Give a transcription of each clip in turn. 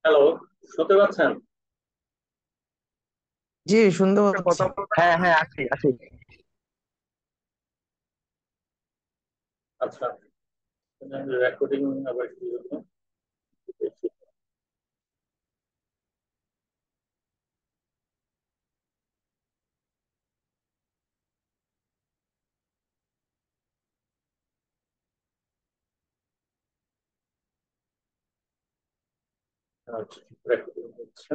Hello, শুনতে পাচ্ছেন? জি, শুনতে একটা পাচ্ছি। কথা হ্যাঁ হ্যাঁ আসি আসি। আচ্ছা, রেকর্ডিং আবার কি হলো? আচ্ছা, রেকর্ডিং হচ্ছে।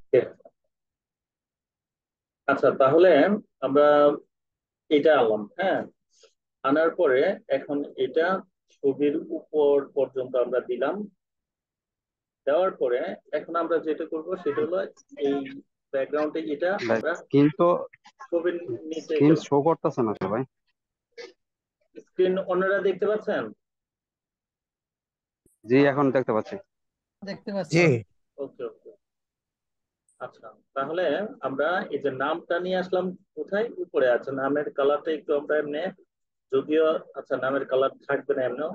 ওকে। আচ্ছা, তাহলে আমরা এটা আনলাম, হ্যাঁ। আনার পরে এখন এটা ছবির উপর পর্যন্ত আমরা দিলাম। দেওয়ার পরে এখন আমরা যেটা করব সেটা হলো এই ব্যাকগ্রাউন্ডে এটা আমরা স্ক্রিন তো ছবির নিচে স্ক্রিন গেলাম। শো করতেছে না সবাই। স্ক্রিন অন্যরা দেখতে পাচ্ছেন? জি এখন দেখতে পাচ্ছি। দেখতে পাচ্ছি। জি। ওকে ওকে। আচ্ছা, তাহলে আমরা এই যে নামটা নিয়ে আসলাম, কোথায় উপরে আছে নামের কালারটা একটু আমরা এমনি, যদিও আচ্ছা নামের কালার থাকবে না এমনিও।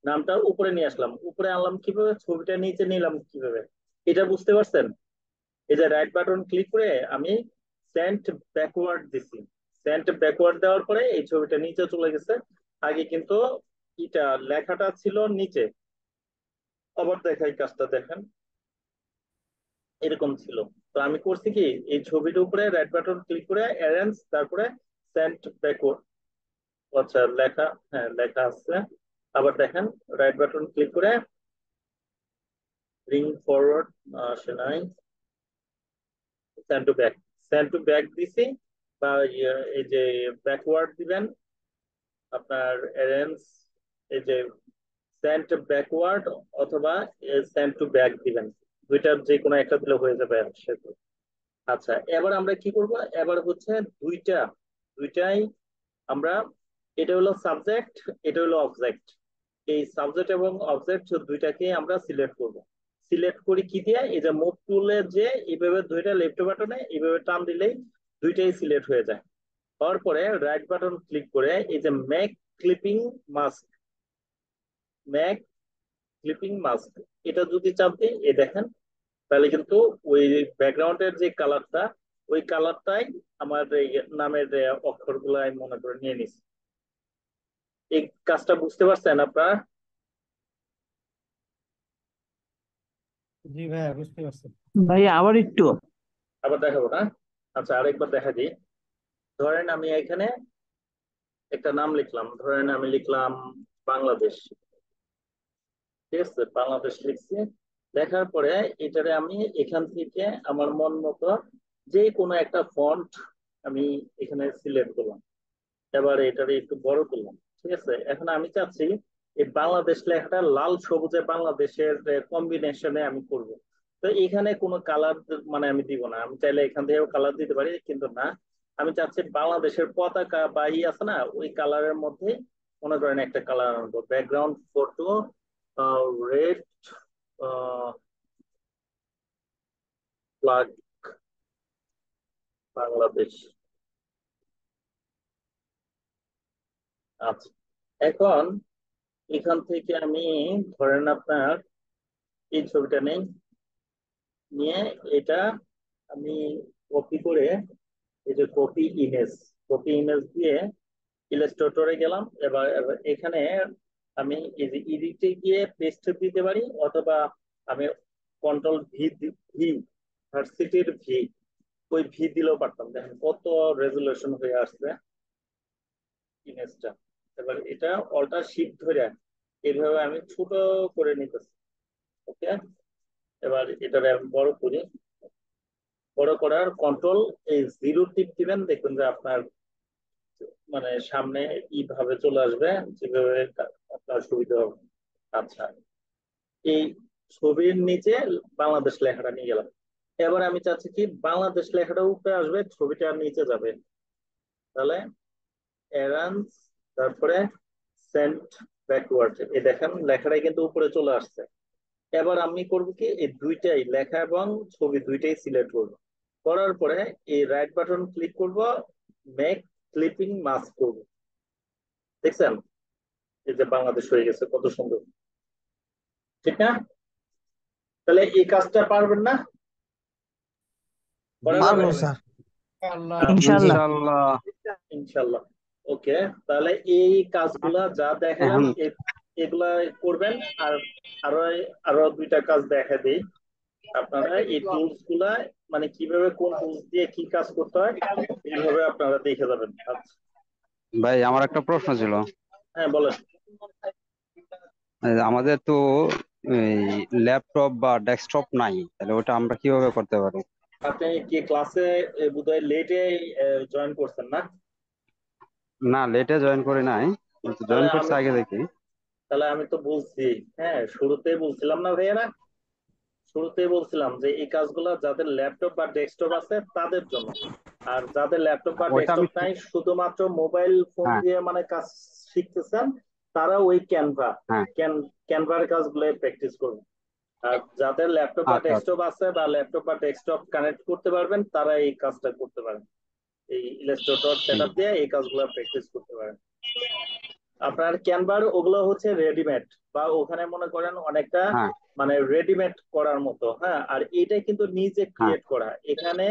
নামটা উপরে নিয়ে আসলাম, উপরে আনলাম কিভাবে, ছবিটা নিচে নিলাম কিভাবে, এটা বুঝতে পারছেন? এই যে রাইট বাটন ক্লিক করে আমি সেন্ট ব্যাকওয়ার্ড দিছি। সেন্ট ব্যাকওয়ার্ড দেওয়ার পরে এই ছবিটা নিচে চলে গেছে। আগে কিন্তু এটা লেখাটা ছিল নিচে। আবার দেখাই কাজটা দেখেন, এরকম ছিল। তো আমি করছি কি, এই ছবির উপরে রাইট বাটন ক্লিক করে অ্যারেঞ্জ, তারপরে সেন্ট ব্যাকওয়ার্ড। আচ্ছা লেখা, হ্যাঁ লেখা আছে। আবার দেখেন, রাইট বাটন ক্লিক করে ব্রিং ফরওয়ার্ড, আসে নাই। Send to back, send to back দিছি, বা এই যে ব্যাকওয়ার্ড দিবেন আপনার অ্যারেঞ্জ, এই যে সেন্ট ব্যাকওয়ার্ড অথবা সেন্ট টু ব্যাক দিবেন। দুইটার যে কোনো একটা দিলে হয়ে যাবে সেটা। আচ্ছা, এবার আমরা কি করব, এবার হচ্ছে দুইটা, দুইটাই আমরা, এটা হলো সাবজেক্ট, এটা হলো অবজেক্ট। এই সাবজেক্ট এবং অবজেক্ট দুইটাকে আমরা সিলেক্ট করব। সিলেক্ট করি কি দিয়ে, এই যে মুভ টুলে যে এইভাবে দুইটা লেফট বাটনে এইভাবে টান দিলেই দুইটাই সিলেক্ট হয়ে যায়। হওয়ার পরে রাইট বাটন ক্লিক করে এই যে make clipping mask, make clipping mask, এটা যদি চাপ দিই এই দেখেন, তাহলে কিন্তু ওই ব্যাকগ্রাউন্ডের যে কালারটা, ওই কালারটাই আমার এই নামের অক্ষরগুলো আমি মনে করে নিয়ে নিছি। এই কাজটা বুঝতে পারছেন আপনারা? জি ভাইয়া, বুঝতে পারছি। ভাই আবার একটু। আবার দেখাবো না? আচ্ছা, আরেকবার দেখা দিই। ধরেন আমি এখানে একটা নাম লিখলাম, ধরেন আমি লিখলাম বাংলাদেশ। ঠিক আছে, বাংলাদেশ লিখছি। লেখার পরে এটারে আমি এখান থেকে আমার মন মতো যে কোনো একটা ফন্ট আমি এখানে সিলেক্ট করলাম। এবার এটারে একটু বড় করলাম। ঠিক আছে, এখন আমি চাচ্ছি এই বাংলাদেশ লেখাটা লাল সবুজে বাংলাদেশের কম্বিনেশনে আমি করব। তো এখানে কোনো কালার মানে আমি দিব না, আমি চাইলে এখান থেকেও কালার দিতে পারি, কিন্তু না, আমি চাচ্ছি বাংলাদেশের পতাকা বা ই আছে না, ওই কালারের মধ্যে মনে করেন একটা কালার আনবো, background photo red flag Bangladesh. আচ্ছা, এখন এখান থেকে আমি ধরেন আপনার এই ছবিটা নেই, নিয়ে এটা আমি কপি করে, এই যে কপি ইমেজ, কপি ইমেজ দিয়ে ইলাস্ট্রেটরে গেলাম। এবার এখানে আমি এই যে এডিটে গিয়ে পেস্ট দিতে পারি, অথবা আমি কন্ট্রোল ভি, ভি ভার্সিটির ভি, ওই ভি দিলেও পারতাম। দেখেন কত রেজুলেশন হয়ে আসছে ইমেজটা। এবার এটা অল্টার শিফট ধরে এইভাবে আমি ছোট করে নিতেছি। ওকে, এবার এটারে আমি বড় করি। বড় করার কন্ট্রোল এই জিরো টিপ দিবেন, দেখবেন যে আপনার মানে সামনে এইভাবে চলে আসবে, যেভাবে আপনার সুবিধা হবে। আচ্ছা, এই ছবির নিচে বাংলাদেশ লেখাটা নিয়ে গেলাম। এবার আমি চাচ্ছি কি বাংলাদেশ লেখাটা উপরে আসবে, ছবিটা নিচে যাবে। তাহলে অ্যারান্স, তারপরে সেন্ট ব্যাকওয়ার্ড, এই দেখেন লেখাটাই কিন্তু উপরে চলে আসছে। এবার আমি করব কি, এই দুইটাই লেখা এবং ছবি দুইটাই সিলেক্ট করব। করার পরে এই রাইট বাটন ক্লিক করব, মেক ক্লিপিং মাস্ক করব। দেখছেন, এই যে বাংলাদেশ হয়ে গেছে, কত সুন্দর, ঠিক না? তাহলে এই কাজটা পারবেন না? করা যাবে? পারবো স্যার, আল্লাহ আচ্ছা, ইনশাল্লাহ। ইনশাআল্লাহ। ইনশাল্লাহ। ওকে, তাহলে এই কাজগুলা যা দেখালাম এখন এগুলা করবেন। আর আরো আরো দুইটা কাজ দেখা দেই। আপনারা এই টুলস গুলা মানে কিভাবে কোন টুলস দিয়ে কি কাজ করতে হয় এইভাবে আপনারা দেখে যাবেন। আচ্ছা, ভাই আমার একটা প্রশ্ন ছিল। হ্যাঁ বলেন। আমাদের তো এই ল্যাপটপ বা ডেস্কটপ নাই, তাহলে ওটা আমরা কিভাবে করতে পারি? আপনি কি ক্লাসে বোধহয় লেটে জয়েন করছেন না? না, লেটে জয়েন করি নাই, কিন্তু তাহলে জয়েন করছে আমি আগে দেখি। তাহলে আমি তো বলছি, হ্যাঁ শুরুতেই বলছিলাম না ভাইয়ারা, শুরুতেই বলছিলাম যে এই কাজগুলো যাদের ল্যাপটপ বা ডেস্কটপ আছে তাদের জন্য। আর যাদের ল্যাপটপ বা ওইটা আমি ডেস্কটপ নাই, শুধুমাত্র মোবাইল ফোন হ্যাঁ, দিয়ে মানে কাজ শিখতেছেন, তারা ওই হ্যাঁ। ক্যানভার কাজগুলো প্র্যাকটিস করবেন। আর যাদের ল্যাপটপ বা আচ্ছা, আচ্ছা। ডেস্কটপ আছে বা ল্যাপটপ বা ডেস্কটপ কানেক্ট করতে পারবেন, তারা এই কাজটা করতে পারেন। এই ইলাস্ট্রেটর হুম, সেটআপ দিয়ে এই কাজগুলো প্র্যাকটিস করতে পারেন। আপনার ক্যানভার ওগুলো হচ্ছে রেডিমেড, বা ওখানে মনে করেন অনেকটা হ্যাঁ, মানে রেডিমেড করার মতো। হ্যাঁ, আর এটা কিন্তু নিজে হ্যাঁ। ক্রিয়েট করা এখানে,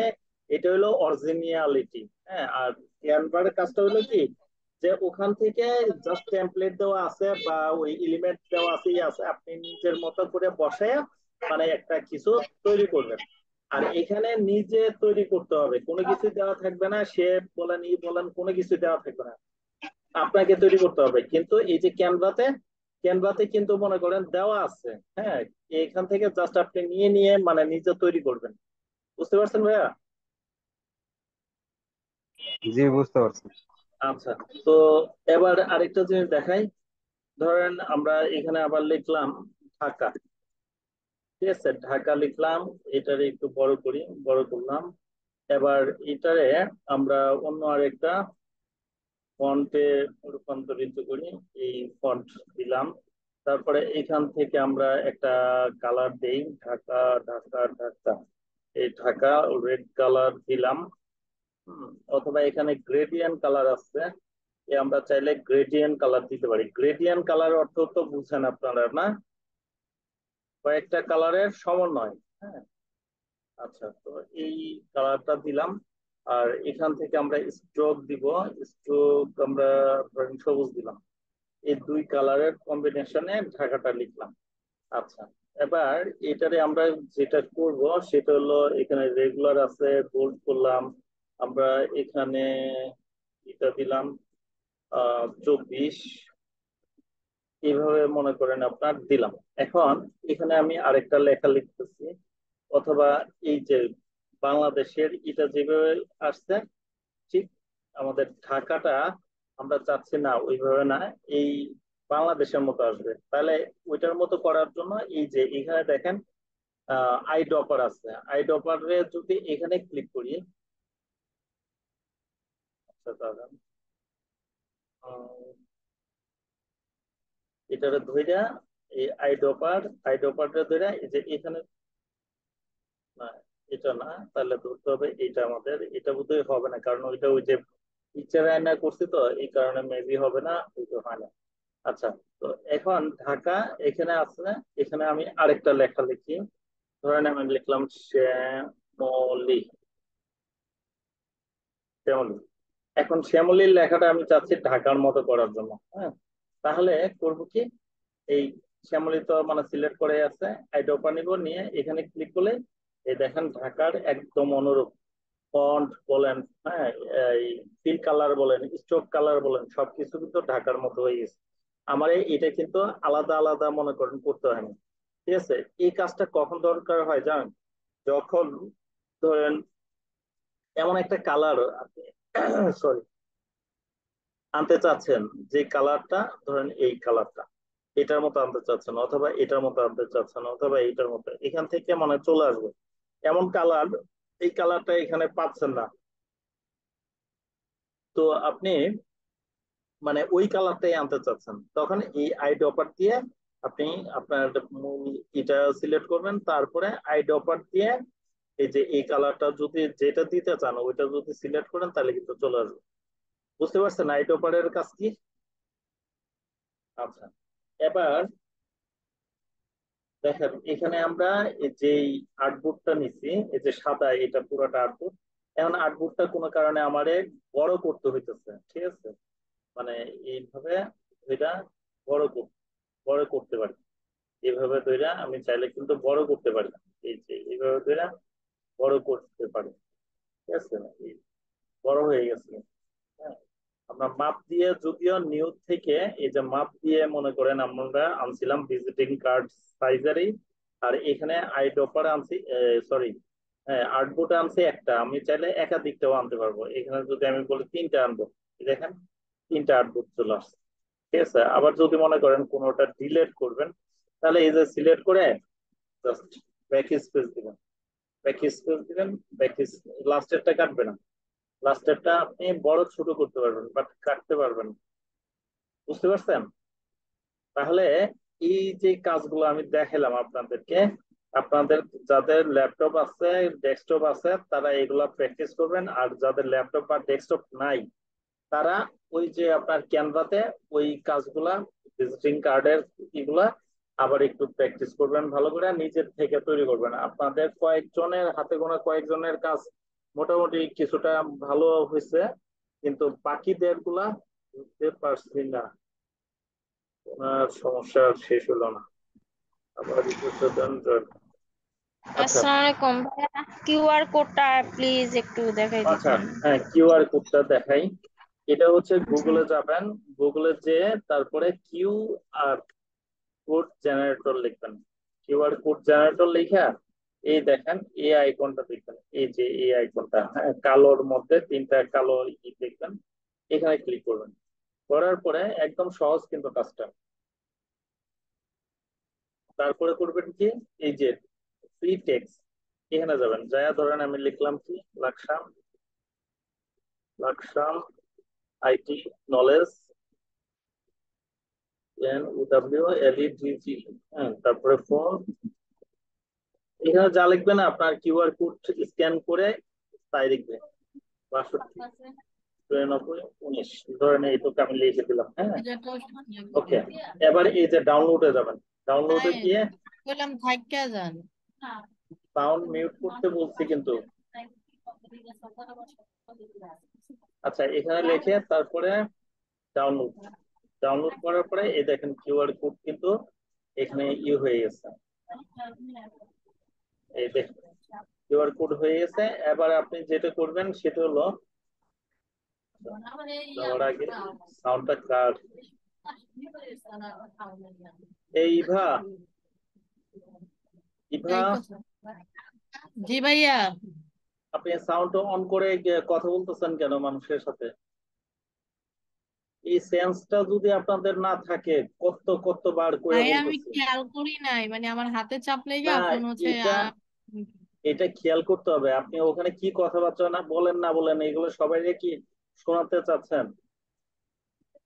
এটা হলো অরিজিনালিটি। হ্যাঁ, আর ক্যানভার কাজটা হলো কি, যে ওখান থেকে জাস্ট টেমপ্লেট দেওয়া আছে বা ওই এলিমেন্ট দেওয়া আছে, আছে আপনি নিজের মতো করে বসায় মানে একটা কিছু তৈরি করবেন। আর এখানে নিজে তৈরি করতে হবে, কোনো কিছু দেওয়া থাকবে না, শেপ বলেন ই বলেন কোনো কিছু দেওয়া থাকবে না, আপনাকে তৈরি করতে হবে। কিন্তু এই যে ক্যানভাতে, ক্যানভাতে কিন্তু মনে করেন দেওয়া আছে। হ্যাঁ, এখান থেকে জাস্ট আপনি নিয়ে নিয়ে মানে নিজে তৈরি করবেন। বুঝতে পারছেন ভাইয়া? জি, বুঝতে পারছি। আচ্ছা, তো এবার আরেকটা জিনিস দেখাই। ধরেন আমরা এখানে আবার লিখলাম ঢাকা। ঠিক আছে, ঢাকা লিখলাম। এটারে একটু বড় করি, বড় করলাম। এবার এটারে আমরা অন্য আরেকটা ফন্টে রূপান্তরিত করি। এই ফন্ট দিলাম। তারপরে এখান থেকে আমরা একটা কালার দেই, ঢাকা ঢাকা ঢাকা। এই ঢাকা রেড কালার দিলাম। অথবা এখানে গ্রেডিয়েন্ট কালার আছে, আমরা চাইলে গ্রেডিয়েন্ট কালার দিতে পারি। গ্রেডিয়েন্ট কালার অর্থ তো বুঝছেন আপনারা না, কয়েকটা কালারের সমন্বয়। হ্যাঁ, আচ্ছা, তো এই কালারটা দিলাম। আর এখান থেকে আমরা স্ট্রোক দিব। স্ট্রোক আমরা ধরেন সবুজ দিলাম। এই দুই কালারের কম্বিনেশনে ঢাকাটা লিখলাম। আচ্ছা, এবার এটারে আমরা যেটা করব সেটা হলো, এখানে রেগুলার আছে, বোল্ড করলাম আমরা। এখানে এটা দিলাম 24, এইভাবে মনে করেন আপনার দিলাম। এখন এখানে আমি আরেকটা লেখা লিখতেছি, অথবা এই যে বাংলাদেশের এটা যেভাবে আসছে, ঠিক আমাদের ঢাকাটা আমরা চাচ্ছি না ওইভাবে না, এই বাংলাদেশের মতো আসবে। তাহলে ওইটার মতো করার জন্য এই যে এখানে দেখেন আই ডপার আছে, আই ডপারে যদি এখানে ক্লিক করি, আচ্ছা দাঁড়ান, এটারে ধইরা এই আই ডপারটা ধইরা এই যে এখানে, না এটা না, তাহলে ধরতে হবে এটা। আমাদের এটা বোধহয় হবে না, কারণ ওইটা ওই যে পিকচার আয়না করছি তো, এই কারণে মেবি হবে না, ওইটা হয় না। আচ্ছা, তো এখন ঢাকা এখানে আছে। এখানে আমি আরেকটা লেখা লিখি। ধরেন আমি লিখলাম শ্যামলী। শ্যামলী। এখন শ্যামলীর লেখাটা আমি চাচ্ছি ঢাকার মতো করার জন্য। হ্যাঁ, তাহলে করব কি, এই শ্যামলী তো মানে সিলেক্ট করে আছে, আইডোপা নিব, নিয়ে এখানে ক্লিক করলে এই দেখেন ঢাকার একদম অনুরূপ ফন্ট বলেন, হ্যাঁ, এই ফিল কালার বলেন, স্ট্রোক কালার বলেন, সবকিছু কিন্তু ঢাকার মতো হয়ে গেছে। আমার এটা কিন্তু আলাদা আলাদা মনে করেন করতে হয় না। ঠিক আছে, এই কাজটা কখন দরকার হয় জানেন? যখন ধরেন এমন একটা কালার আপনি সরি আনতে চাচ্ছেন, যে কালারটা ধরেন এই কালারটা এটার মতো আনতে চাচ্ছেন, অথবা এটার মতো আনতে চাচ্ছেন, অথবা এইটার মতো, এখান থেকে মানে চলে আসবে এমন কালার, এই কালারটা এখানে পাচ্ছেন না। তো আপনি মানে ওই কালারটাই আনতে চাচ্ছেন, তখন এই আই ডপার দিয়ে আপনি আপনার মূল এটা সিলেক্ট করবেন। তারপরে আই ডপার দিয়ে এই যে এই কালারটা যদি যেটা দিতে চান ওইটা যদি সিলেক্ট করেন, তাহলে কিন্তু চলে আসবে। বুঝতে পারছেন আই ডপারের কাজ কি? আচ্ছা, এবার দেখেন এখানে আমরা যে আর্টবোর্ডটা নিছি, এই যে সাদা, এটা পুরোটা আর্টবোর্ড। এখন আর্টবোর্ডটা কোনো কারণে আমারে বড় করতে হইতেছে, ঠিক আছে? মানে এইভাবে এটা বড় বড় করতে পারি। এইভাবে ধইরা আমি চাইলে কিন্তু বড় করতে পারি। এই যে এইভাবে ধইরা বড় করতে পারি, ঠিক আছে? এই বড় হয়ে গেছে। হ্যাঁ, আমরা মাপ দিয়ে, যদিও নিউ থেকে এই যে মাপ দিয়ে মনে করেন আমরা আনছিলাম ভিজিটিং কার্ড সাইজেরই। আর এখানে আই ড্রপার আনছি, সরি, হ্যাঁ আর্টবোর্ড আনছি একটা, আমি চাইলে একাধিকটাও আনতে পারবো। এখানে যদি আমি বলি তিনটা আনবো, এই দেখেন তিনটা আর্টবোর্ড চলে আসছে, ঠিক আছে? আবার যদি মনে করেন কোনোটা ডিলেট করবেন, তাহলে এই যে সিলেক্ট করে জাস্ট ব্যাক স্পেস দিবেন, ব্যাক স্পেস দিবেন, ব্যাক, লাস্টেরটা কাটবে না। লাস্টেরটা আপনি বড় ছোট করতে পারবেন, বাট কাটতে পারবেন না। বুঝতে পারছেন? তাহলে এই যে কাজগুলো আমি দেখালাম আপনাদেরকে, আপনাদের যাদের ল্যাপটপ আছে, ডেস্কটপ আছে, তারা এগুলা প্র্যাকটিস করবেন। আর যাদের ল্যাপটপ বা ডেস্কটপ নাই, তারা ওই যে আপনার ক্যানভাতে ওই কাজগুলা, ভিজিটিং কার্ডের এগুলা আবার একটু প্র্যাকটিস করবেন, ভালো করে নিজের থেকে তৈরি করবেন। আপনাদের কয়েকজনের হাতে গোনা কয়েকজনের কাজ মোটামুটি কিছুটা ভালো হয়েছে, কিন্তু বাকিদের গুলা বুঝতে পারছি না। ওনার সমস্যা আর শেষ হলো না, আবার রিকোয়েস্ট দেন join। আচ্ছা, আসসালামু আলাইকুম ভাইয়া, কিউআর কোডটা প্লিজ একটু দেখাই আচ্ছা, দিতেন। হ্যাঁ কিউআর কোডটা দেখাই। এটা হচ্ছে আচ্ছা। গুগলে যাবেন, গুগলে যে তারপরে কিউআর কোড জেনারেটর লিখবেন। কিউআর কোড জেনারেটর লিখা এই দেখেন এই আইকনটা দেখবেন, এই যে এই আইকনটা, হ্যাঁ কালোর মধ্যে তিনটা কালো দেখবেন, এখানে ক্লিক করবেন। করার পরে একদম সহজ কিন্তু কাজটা। তারপরে করবেন কি, এই যে ফ্রি টেক্সট, এখানে যাবেন, যায়া ধরেন আমি লিখলাম কি Laksam, Laksam IT knowledge, N U W L E D G, হ্যাঁ তারপরে ফোন। এখানে যা লিখবেন আপনার কিউআর কোড স্ক্যান করে তাই লিখবে, 62 93 19, ধরেন এইটুকু আমি লিখে দিলাম, হ্যাঁ ওকে। এবার এই যে ডাউনলোডে যাবেন, ডাউনলোডে গিয়ে বললাম থাইকা যান। সাউন্ড মিউট করতে বলছি কিন্তু। আচ্ছা, এখানে লিখে তারপরে ডাউনলোড, ডাউনলোড করার পরে এই দেখেন কিউআর কোড কিন্তু এখানে হয়ে গেছে, এই দেখেন কিউআর কোড হয়ে গেছে। এবার আপনি যেটা করবেন সেটা হলো, যাওয়ার আগে সাউন্ডটা কাট। এই ইভা, ইভা, এই কথা। জি ভাইয়া। আপনি সাউন্ড অন করে কথা বলতেছেন কেন মানুষের সাথে? এই সেন্সটা যদি আপনাদের না থাকে, কত কতবার করে ভাইয়া আমি বলতেছি। খেয়াল করি নাই, মানে আমার হাতে চাপ লেগে না, ফোন হচ্ছে এটা এটা খেয়াল করতে হবে। আপনি ওখানে কি কথাবার্তা না বলেন না বলেন, এগুলো সবাই কি শোনাতে চাচ্ছেন?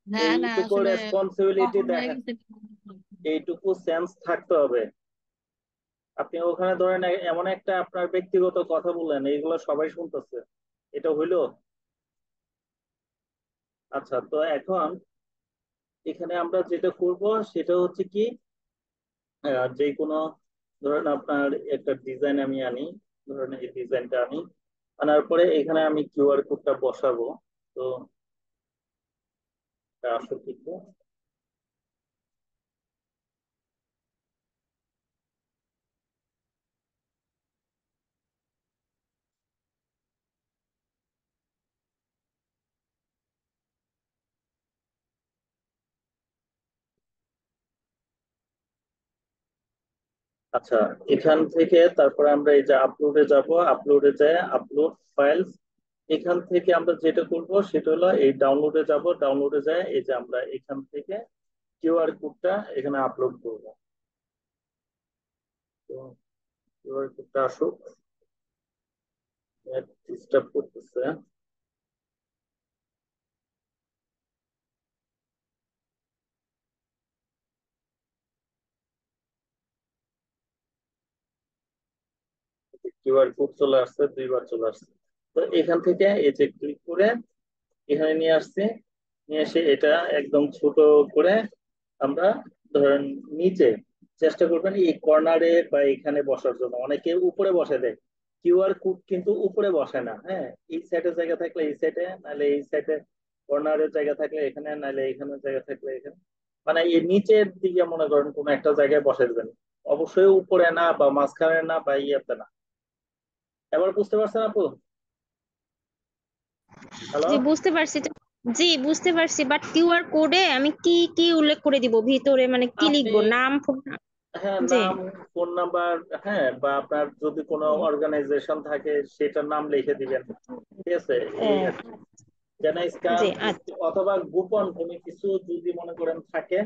না না এইটুকু আসলে রেসপন্সিবিলিটি কখন হয়ে দেখেন, গেছে। এইটুকু সেন্স থাকতে হবে। আপনি ওখানে ধরেন এমন একটা আপনার ব্যক্তিগত কথা বললেন, এইগুলো সবাই শুনতেছে, এটা হইলো? আচ্ছা, তো এখন এখানে আমরা যেটা করব সেটা হচ্ছে কি, যে কোনো, ধরেন আপনার একটা ডিজাইন আমি আনি, ধরেন এই ডিজাইনটা আনি, আনার পরে এখানে আমি কিউআর কোডটা বসাবো। তো এটা আসলে কি আচ্ছা, এখান থেকে তারপরে আমরা এই যে আপলোডে যাব, আপলোডে যায় আপলোড ফাইলস। এখান থেকে আমরা যেটা করব সেটা হলো এই ডাউনলোডে যাব, ডাউনলোডে যায় এই যে আমরা এখান থেকে কিউআর কোডটা এখানে আপলোড করব। তো কিউআর কোডটা আসুক, ডিস্টার্ব করতেছে। কিউআর কোড চলে আসছে, দুইবার চলে আসছে। তো এখান থেকে এই যে ক্লিক করে এখানে নিয়ে আসছে, নিয়ে এসে এটা একদম ছোট করে আমরা ধরেন নিচে চেষ্টা করবেন এই কর্নারে বা এখানে বসার জন্য। অনেকে উপরে বসে দেয়, কিউআর কোড কিন্তু উপরে বসে না। হ্যাঁ, এই সাইডে জায়গা থাকলে এই সাইডে, নাহলে এই সাইডে কর্নারের জায়গা থাকলে এখানে, নাহলে এখানে জায়গা থাকলে এখানে, মানে এই নিচের দিকে মনে করেন কোনো একটা জায়গায় বসে দেবেন। অবশ্যই উপরে না বা মাঝখানে না বা ইয়েতে না। এবার বুঝতে পারছেন আপু? হ্যালো। জি বুঝতে পারছি তো। জি বুঝতে পারছি, বাট কিউআর কোডে আমি কি কি উল্লেখ করে দিব ভিতরে, মানে কি আপনি, লিখবো, নাম ফোন? হ্যাঁ, জি। নাম, ফোন নাম্বার, হ্যাঁ, বা আপনার যদি কোনো অর্গানাইজেশন থাকে সেটার নাম লিখে দিবেন। ঠিক আছে, ও এই আর কি। যেন স্ক্যান, জি আচ্ছা। অথবা গোপন কোনো কিছু যদি মনে করেন থাকে,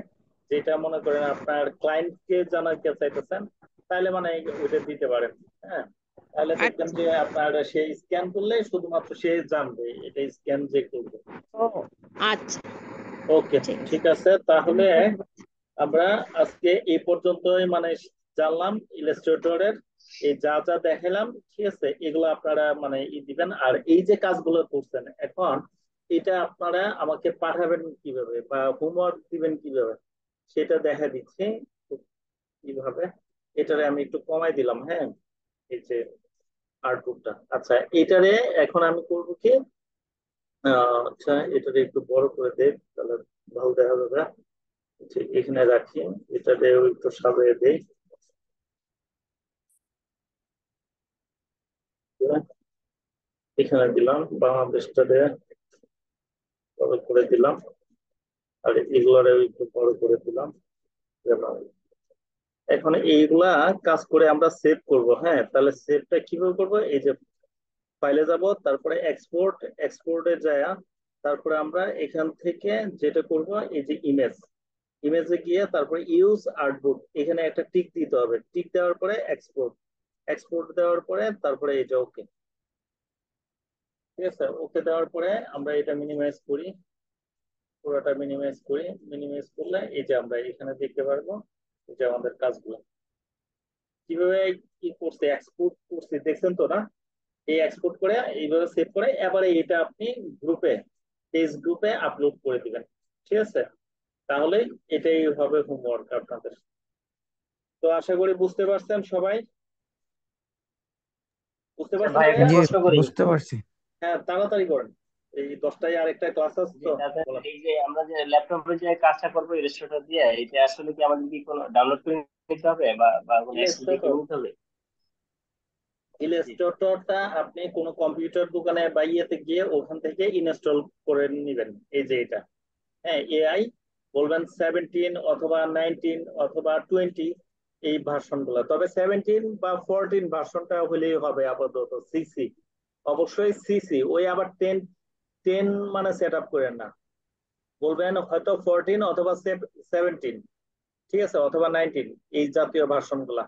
যেটা মনে করেন আপনার ক্লায়েন্টকে জানাতে চাইতেছেন, তাহলে মানে ওইটা দিতে পারেন। হ্যাঁ, তাহলে দেখবেন আচ্ছা। যে আপনার সেই স্ক্যান করলে শুধুমাত্র সে জানবে এটা স্ক্যান যে করবে। ও আচ্ছা, ওকে, ঠিক আছে। ঠিক আছে, তাহলে আমরা আজকে এই পর্যন্তই মানে জানলাম ইলাস্ট্রেটরের এই যা যা দেখালাম। ঠিক আছে, এগুলো আপনারা মানে দিবেন। আর এই যে কাজগুলো করছেন এখন, এটা আপনারা আমাকে পাঠাবেন কিভাবে বা হোমওয়ার্ক দিবেন কিভাবে সেটা দেখা দিচ্ছে কিভাবে। এটারে আমি একটু কমাই দিলাম। হ্যাঁ, এই যে আউটপুটটা, আচ্ছা এটারে এখন আমি করবো কি, আচ্ছা এটারে একটু বড় করে দেই, তাহলে ভালো দেখা যাবে। আচ্ছা, এখানে রাখি, এটাতে একটু সাজিয়ে দেই। এখানে দিলাম বাংলাদেশটাতে বড় করে দিলাম, আর এগুলারে একটু বড় করে দিলাম। এখন এইগুলা কাজ করে আমরা সেভ করব। হ্যাঁ, তাহলে সেভটা কিভাবে করব, এই যে ফাইলে যাব, তারপরে এক্সপোর্ট, এক্সপোর্টে যায়, তারপরে আমরা এখান থেকে যেটা করব, এই যে ইমেজ, ইমেজে গিয়ে তারপরে ইউজ আর্টবুক, এখানে একটা টিক দিতে হবে। টিক দেওয়ার পরে এক্সপোর্ট, এক্সপোর্ট দেওয়ার পরে তারপরে এটা ওকে। ঠিক আছে, ওকে দেওয়ার পরে আমরা এটা মিনিমাইজ করি, পুরোটা মিনিমাইজ করি। মিনিমাইজ করলে এই যে আমরা এখানে দেখতে পারবো এই যে আমাদের কাজগুলো কিভাবে কি করছে, এক্সপোর্ট করছে, দেখছেন তো না? এই এক্সপোর্ট করে এইভাবে সেভ করে এবারে এটা আপনি গ্রুপে, পেজ গ্রুপে আপলোড করে দিবেন। ঠিক আছে, তাহলে এটাই হবে হোমওয়ার্ক আপনাদের। তো আশা করি বুঝতে পারছেন সবাই, বুঝতে আচ্ছা পারছেন ভাই, একটা ভাইয়া? জি প্রশ্ন করি। বুঝতে পারছি। হ্যাঁ, তাড়াতাড়ি করেন, এই 10টায় আরেকটা ক্লাস আছে জি তো। তাতে বলেন। এই যে আমরা যে ল্যাপটপে যে কাজটা করবো ইলাস্ট্রেটর দিয়ে, এটা আসলে কি আমাদের কি কোনো ডাউনলোড করে নিতে হবে বা বা কোনো এক্সেস দিয়ে ইলাস্ট্রেটর, কিনে নিতে হবে? জি। ইলাস্ট্রেটরটা আপনি কোনো কম্পিউটার দোকানে বা ইয়েতে গিয়ে ওখান থেকে ইনস্টল করে নেবেন। এই যে এটা, হ্যাঁ, এআই বলবেন 17 অথবা 19 অথবা 20, এই ভার্সন গুলা। তবে 17 বা 14 ভার্সনটা হলেই হবে আপাতত। সিসি, অবশ্যই সিসি। ওই আবার 10, 10 মানে সেট আপ করেন না, বলবেন হয়তো 14 অথবা 17, ঠিক আছে, অথবা 19, এই জাতীয় ভার্সন গুলা,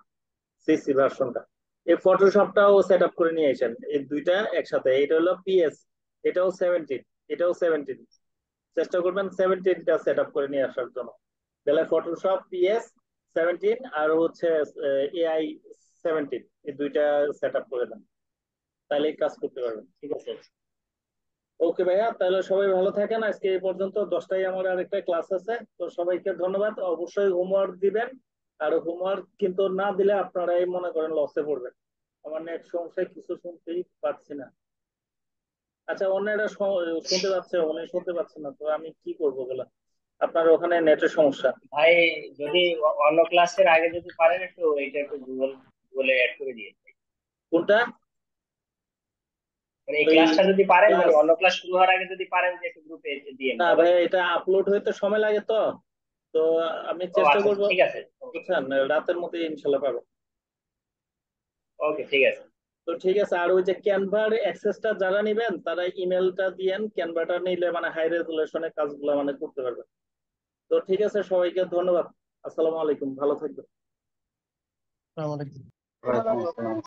সিসি ভার্সনটা। এই ফটোশপটাও সেট আপ করে নিয়ে আসেন, এই দুইটা একসাথে। এটা হলো পিএস, এটাও 17, এটাও 17। চেষ্টা করবেন 17টা সেট আপ করে নিয়ে আসার জন্য। তাহলে ফটোশপ পিএস 17 আর হচ্ছে এআই 17, এই দুইটা সেট আপ করে দেন, তাহলে কাজ করতে পারবেন। ঠিক আছে। ওকে ভাইয়া, তাহলে সবাই ভালো থাকেন। আজকে এই পর্যন্ত, 10টায় আমার আরেকটা ক্লাস আছে। তো সবাইকে ধন্যবাদ। অবশ্যই হোমওয়ার্ক দিবেন, আর হোমওয়ার্ক কিন্তু না দিলে আপনারাই মনে করেন লসে পড়বেন। আমার নেট সমস্যায় কিছু শুনতেই পাচ্ছি না। আচ্ছা, অন্যরা শুনতে পাচ্ছে, উনি শুনতে পাচ্ছেন না, তো আমি কি করবো বলে? আপনার ওখানে নেটের সমস্যা? ভাই যদি অন্য ক্লাসের আগে যদি পারেন একটু এটা একটু গুগলে অ্যাড করে দিয়ে, কোনটা? মানে এই ওই ক্লাসটা যদি পারেন, মানে ক্লাস? অন্য ক্লাস শুরু হওয়ার আগে যদি পারেন যে একটু গ্রুপে দিয়ে না মোবাইল। ভাই, এটা আপলোড হইতে সময় লাগে তো। তো আমি ও চেষ্টা আচ্ছা করবো, ঠিক আছে, সমস্যা নেই। বুঝছেন, রাতের মধ্যে ইনশাল্লাহ পাবো। ওকে ঠিক আছে। তো ঠিক আছে, আর ওই যে ক্যানভার অ্যাক্সেসটা যারা নিবেন তারা ইমেলটা দিয়েন, ক্যানভাটা নিলে মানে হাই রেজুলেশনে কাজগুলো মানে করতে পারবে। তো ঠিক আছে, সবাইকে ধন্যবাদ। আসসালামু আলাইকুম, ভালো থাকবেন। আসসালামু আলাইকুম। ওয়ালাইকুম আসসালাম।